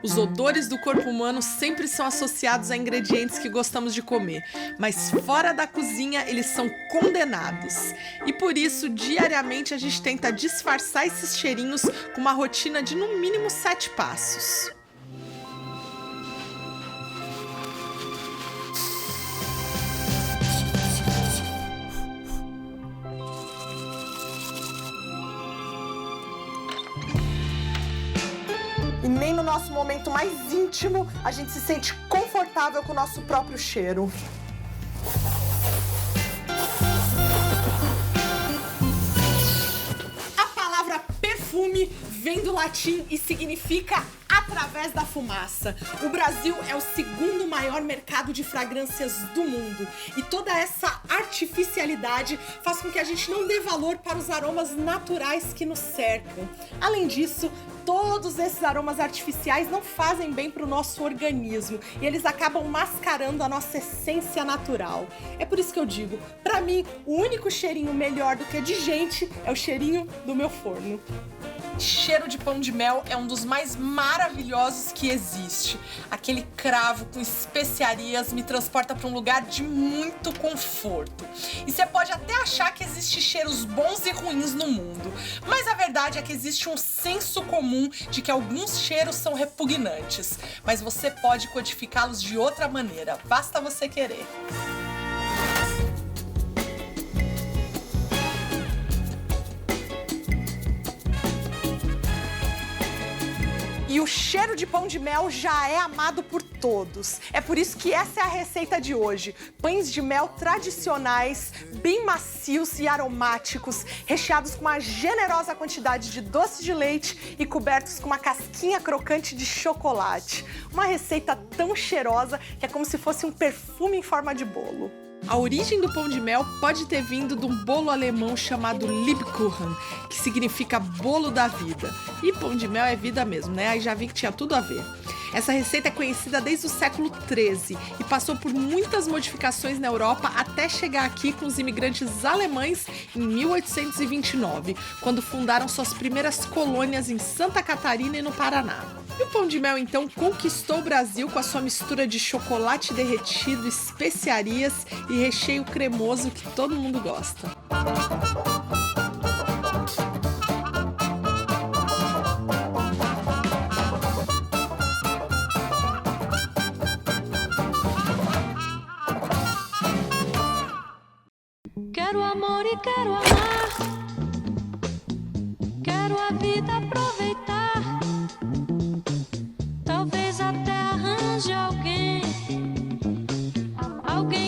Os odores do corpo humano sempre são associados a ingredientes que gostamos de comer, mas fora da cozinha eles são condenados. E por isso, diariamente a gente tenta disfarçar esses cheirinhos com uma rotina de no mínimo 7 passos. E nem no nosso momento mais íntimo a gente se sente confortável com o nosso próprio cheiro. A palavra perfume vem do latim e significa através da fumaça. O Brasil é o segundo maior mercado de fragrâncias do mundo e toda essa artificialidade faz com que a gente não dê valor para os aromas naturais que nos cercam. Além disso, todos esses aromas artificiais não fazem bem para o nosso organismo e eles acabam mascarando a nossa essência natural. É por isso que eu digo, para mim, o único cheirinho melhor do que de gente é o cheirinho do meu forno. Cheiro de pão de mel é um dos mais maravilhosos que existe. Aquele cravo com especiarias me transporta para um lugar de muito conforto. E você pode até achar que existem cheiros bons e ruins no mundo, mas a verdade é que existe um senso comum de que alguns cheiros são repugnantes, mas você pode codificá-los de outra maneira, basta você querer. E o cheiro de pão de mel já é amado por todos. É por isso que essa é a receita de hoje. Pães de mel tradicionais, bem macios e aromáticos, recheados com uma generosa quantidade de doce de leite e cobertos com uma casquinha crocante de chocolate. Uma receita tão cheirosa que é como se fosse um perfume em forma de bolo. A origem do pão de mel pode ter vindo de um bolo alemão chamado Lebkuchen, que significa bolo da vida. E pão de mel é vida mesmo, né? Aí já vi que tinha tudo a ver. Essa receita é conhecida desde o século XIII e passou por muitas modificações na Europa até chegar aqui com os imigrantes alemães em 1829, quando fundaram suas primeiras colônias em Santa Catarina e no Paraná. E o pão de mel, então, conquistou o Brasil com a sua mistura de chocolate derretido, especiarias e recheio cremoso que todo mundo gosta. Quero amor e quero amar, quero a vida aproveitar, talvez até arranje alguém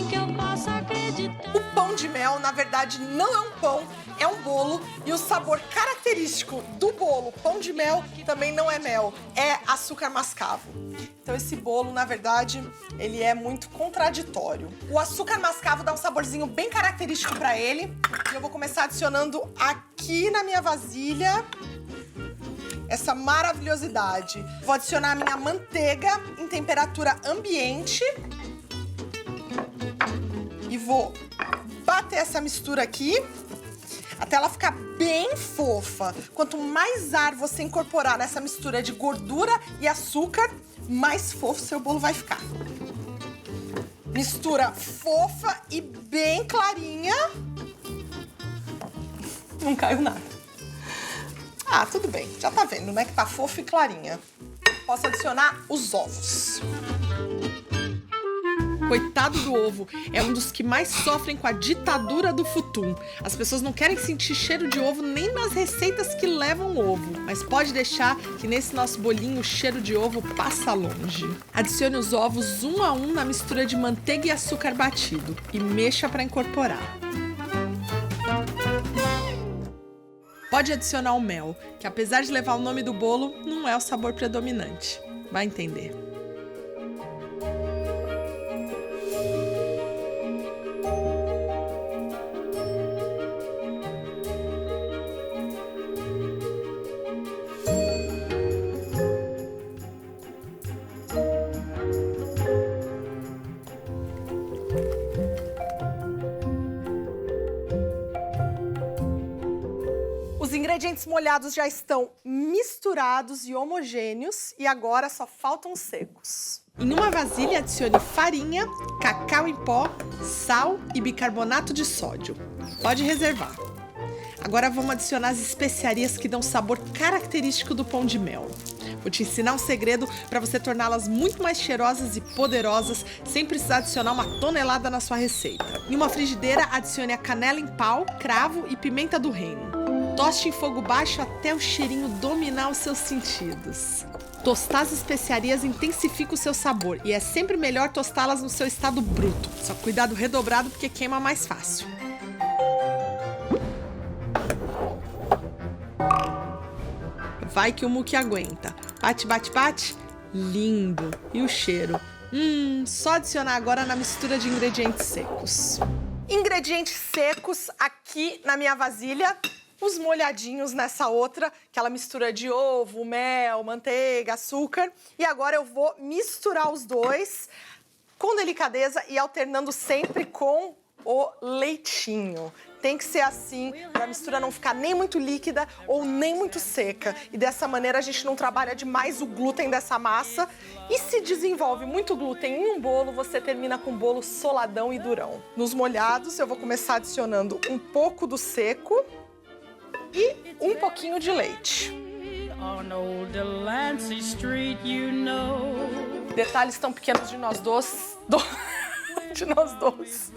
que eu possa acreditar. O pão de mel, na verdade, não é um pão, é um bolo, e o sabor característico do bolo, pão de mel, também não é mel, é açúcar mascavo. Então esse bolo, na verdade, ele é muito contraditório. O açúcar mascavo dá um saborzinho bem característico para ele, e eu vou começar adicionando aqui na minha vasilha essa maravilhosidade. Vou adicionar a minha manteiga em temperatura ambiente e vou bater essa mistura aqui até ela ficar bem fofa. Quanto mais ar você incorporar nessa mistura de gordura e açúcar, mais fofo seu bolo vai ficar. Mistura fofa e bem clarinha. Não caiu nada. Ah, tudo bem. Já tá vendo, né, que tá fofa e clarinha. Posso adicionar os ovos. Coitado do ovo, é um dos que mais sofrem com a ditadura do futum. As pessoas não querem sentir cheiro de ovo nem nas receitas que levam ovo. Mas pode deixar que nesse nosso bolinho o cheiro de ovo passa longe. Adicione os ovos um a um na mistura de manteiga e açúcar batido e mexa para incorporar. Pode adicionar o mel, que apesar de levar o nome do bolo, não é o sabor predominante. Vai entender. ingredientes molhados já estão misturados e homogêneos e agora só faltam os secos. Em uma vasilha, adicione farinha, cacau em pó, sal e bicarbonato de sódio. Pode reservar. Agora vamos adicionar as especiarias que dão sabor característico do pão de mel. Vou te ensinar um segredo para você torná-las muito mais cheirosas e poderosas sem precisar adicionar uma tonelada na sua receita. Em uma frigideira, adicione a canela em pau, cravo e pimenta do reino. Toste em fogo baixo até o cheirinho dominar os seus sentidos. Tostar as especiarias intensifica o seu sabor e é sempre melhor tostá-las no seu estado bruto. Só cuidado redobrado porque queima mais fácil. Vai que o muque aguenta. Bate, bate, bate. Lindo. E o cheiro? Só adicionar agora na mistura de ingredientes secos. Ingredientes secos aqui na minha vasilha. Os molhadinhos nessa outra, aquela mistura de ovo, mel, manteiga, açúcar. E agora eu vou misturar os dois com delicadeza e alternando sempre com o leitinho. Tem que ser assim, para a mistura não ficar nem muito líquida ou nem muito seca. E dessa maneira a gente não trabalha demais o glúten dessa massa. E se desenvolve muito glúten em um bolo, você termina com um bolo soladão e durão. Nos molhados eu vou começar adicionando um pouco do seco e um pouquinho de leite. Detalhes tão pequenos de nós dois. De nós dois.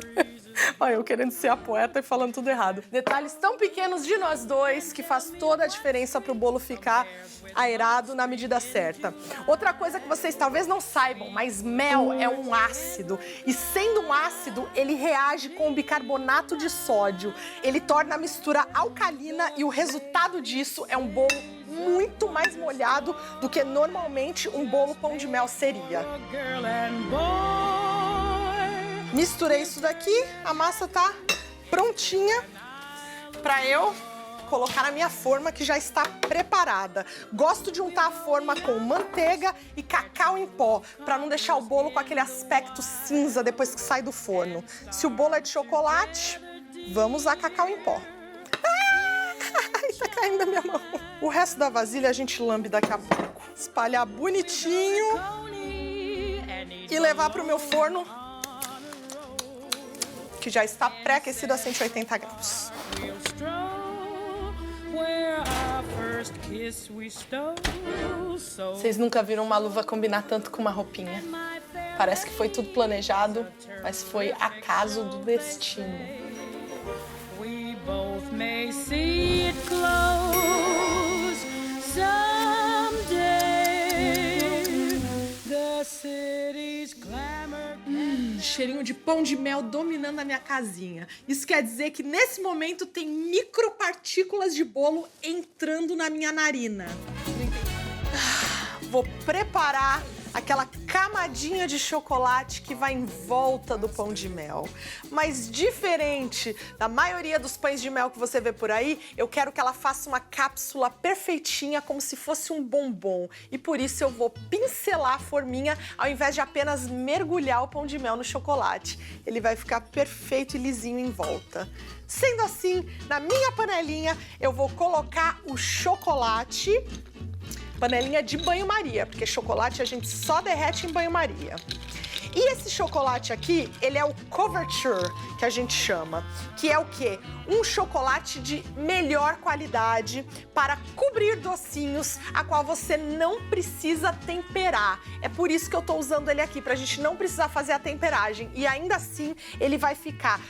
Olha, eu querendo ser a poeta e falando tudo errado. Detalhes tão pequenos de nós dois que faz toda a diferença para o bolo ficar aerado na medida certa. Outra coisa que vocês talvez não saibam, mas mel é um ácido. E sendo um ácido, ele reage com o bicarbonato de sódio. Ele torna a mistura alcalina e o resultado disso é um bolo muito mais molhado do que normalmente um bolo pão de mel seria. Misturei isso daqui, a massa tá prontinha para eu colocar na minha forma que já está preparada. Gosto de untar a forma com manteiga e cacau em pó, para não deixar o bolo com aquele aspecto cinza depois que sai do forno. Se o bolo é de chocolate, vamos usar cacau em pó. Ai, tá caindo da minha mão. O resto da vasilha a gente lambe daqui a pouco. Espalhar bonitinho e levar para o meu forno, que já está pré-aquecido a 180 graus. Vocês nunca viram uma luva combinar tanto com uma roupinha. Parece que foi tudo planejado, mas foi acaso do destino. Cheirinho de pão de mel dominando a minha casinha. Isso quer dizer que nesse momento tem micropartículas de bolo entrando na minha narina. Vou preparar aquela camadinha de chocolate que vai em volta do pão de mel. Mas diferente da maioria dos pães de mel que você vê por aí, eu quero que ela faça uma cápsula perfeitinha, como se fosse um bombom. E por isso eu vou pincelar a forminha ao invés de apenas mergulhar o pão de mel no chocolate. Ele vai ficar perfeito e lisinho em volta. Sendo assim, na minha panelinha eu vou colocar o chocolate. Panelinha de banho-maria, porque chocolate a gente só derrete em banho-maria. E esse chocolate aqui, ele é o couverture, que a gente chama, que é o quê? Um chocolate de melhor qualidade para cobrir docinhos, a qual você não precisa temperar. É por isso que eu tô usando ele aqui, pra gente não precisar fazer a temperagem. E ainda assim, ele vai ficar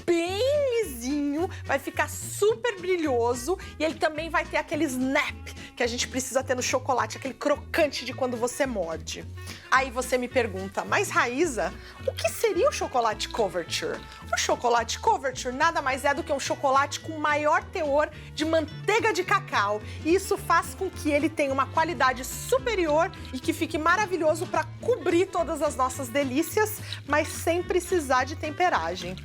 bem lisinho, vai ficar super brilhoso e ele também vai ter aquele snap que a gente precisa ter no chocolate, aquele crocante de quando você morde. Aí você me pergunta, mas Raíza, o que seria o chocolate couverture? O chocolate couverture nada mais é do que um chocolate com maior teor de manteiga de cacau. E isso faz com que ele tenha uma qualidade superior e que fique maravilhoso para cobrir todas as nossas delícias, mas sem precisar de temperagem.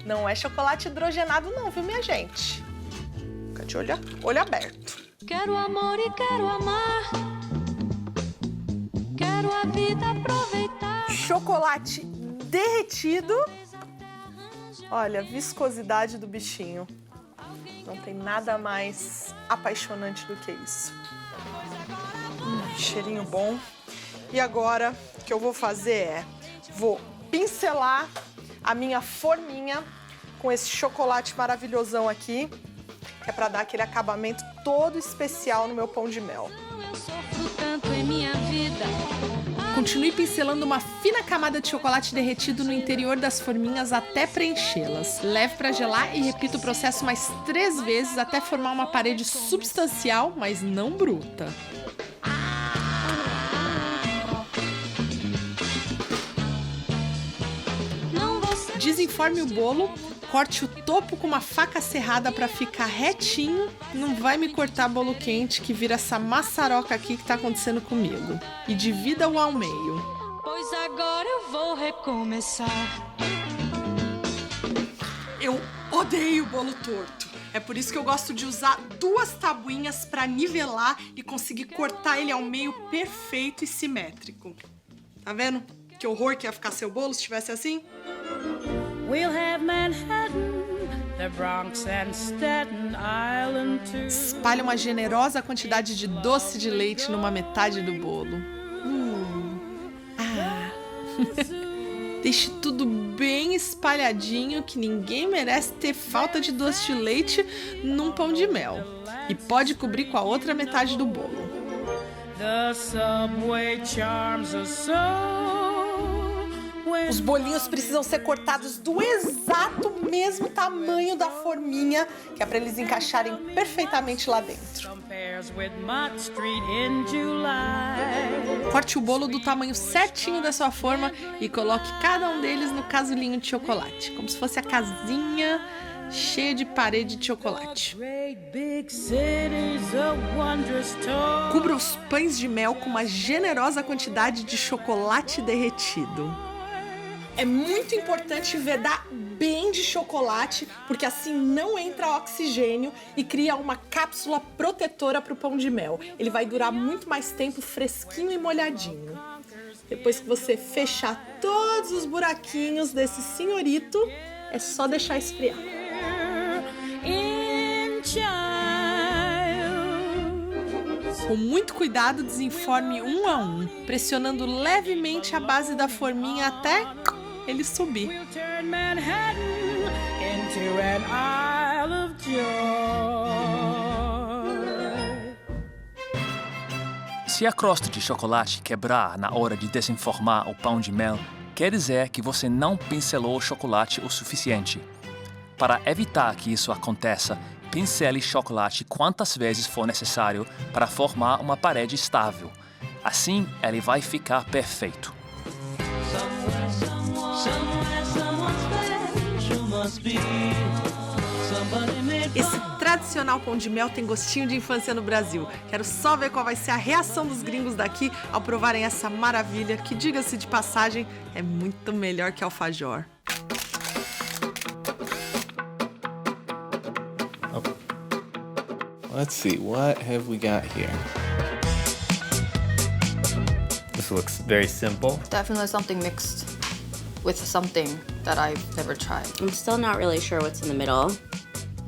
Não é chocolate hidrogenado não, viu, minha gente? Fica de olho aberto. Quero amor e quero amar. Quero a vida aproveitar. Chocolate derretido. Olha a viscosidade do bichinho. Não tem nada mais apaixonante do que isso. Cheirinho bom. E agora, o que eu vou fazer é, vou pincelar a minha forminha com esse chocolate maravilhosão aqui, que é para dar aquele acabamento todo especial no meu pão de mel. Eu sofro tanto em minha vida. Continue pincelando uma fina camada de chocolate derretido no interior das forminhas até preenchê-las. Leve para gelar e repita o processo mais 3 vezes até formar uma parede substancial, mas não bruta. Desenforme o bolo, corte o topo com uma faca serrada para ficar retinho. Não vai me cortar bolo quente que vira essa maçaroca aqui que tá acontecendo comigo. E divida-o ao meio. Pois agora eu vou recomeçar. Eu odeio bolo torto. É por isso que eu gosto de usar 2 tabuinhas para nivelar e conseguir cortar ele ao meio perfeito e simétrico. Tá vendo? Que horror que ia ficar seu bolo se tivesse assim? We'll have Manhattan, the Bronx and Staten Island too. Espalhe uma generosa quantidade de doce de leite numa metade do bolo. Deixe tudo bem espalhadinho, que ninguém merece ter falta de doce de leite num pão de mel. E pode cobrir com a outra metade do bolo. The subway charms us so. Os bolinhos precisam ser cortados do exato mesmo tamanho da forminha, que é para eles encaixarem perfeitamente lá dentro. Corte o bolo do tamanho certinho da sua forma e coloque cada um deles no casulinho de chocolate, como se fosse a casinha cheia de parede de chocolate. Cubra os pães de mel com uma generosa quantidade de chocolate derretido. É muito importante vedar bem de chocolate, porque assim não entra oxigênio e cria uma cápsula protetora para o pão de mel. Ele vai durar muito mais tempo fresquinho e molhadinho. Depois que você fechar todos os buraquinhos desse senhorito, é só deixar esfriar. Com muito cuidado, desenforme um a um, pressionando levemente a base da forminha até ele subir. Se a crosta de chocolate quebrar na hora de desenformar o pão de mel, quer dizer que você não pincelou o chocolate o suficiente. Para evitar que isso aconteça, pincele chocolate quantas vezes for necessário para formar uma parede estável. Assim, ele vai ficar perfeito. Esse tradicional pão de mel tem gostinho de infância no Brasil. Quero só ver qual vai ser a reação dos gringos daqui ao provarem essa maravilha, que, diga-se de passagem, é muito melhor que alfajor. Let's see, what have we got here? This looks very simple. Definitely something mixed with something that I've never tried. I'm still not really sure what's in the middle.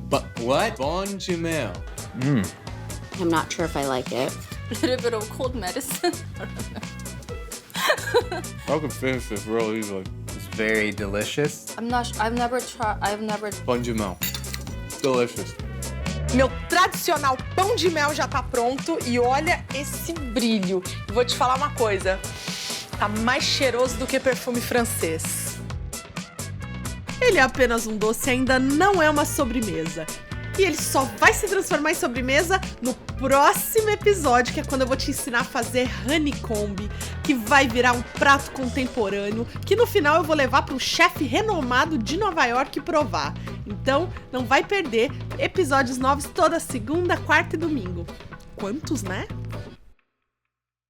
But what? Pão de mel. I'm not sure if I like it. A little bit of cold medicine. I can finish this real easily. It's very delicious. I've never tried. Pão de mel. Delicious. Meu tradicional pão de mel já tá pronto e olha esse brilho. Eu vou te falar uma coisa, tá mais cheiroso do que perfume francês. Ele é apenas um doce, ainda não é uma sobremesa. E ele só vai se transformar em sobremesa no próximo episódio, que é quando eu vou te ensinar a fazer honeycomb, que vai virar um prato contemporâneo, que no final eu vou levar para um chefe renomado de Nova York provar. Então, não vai perder episódios novos toda segunda, quarta e domingo. Quantos, né?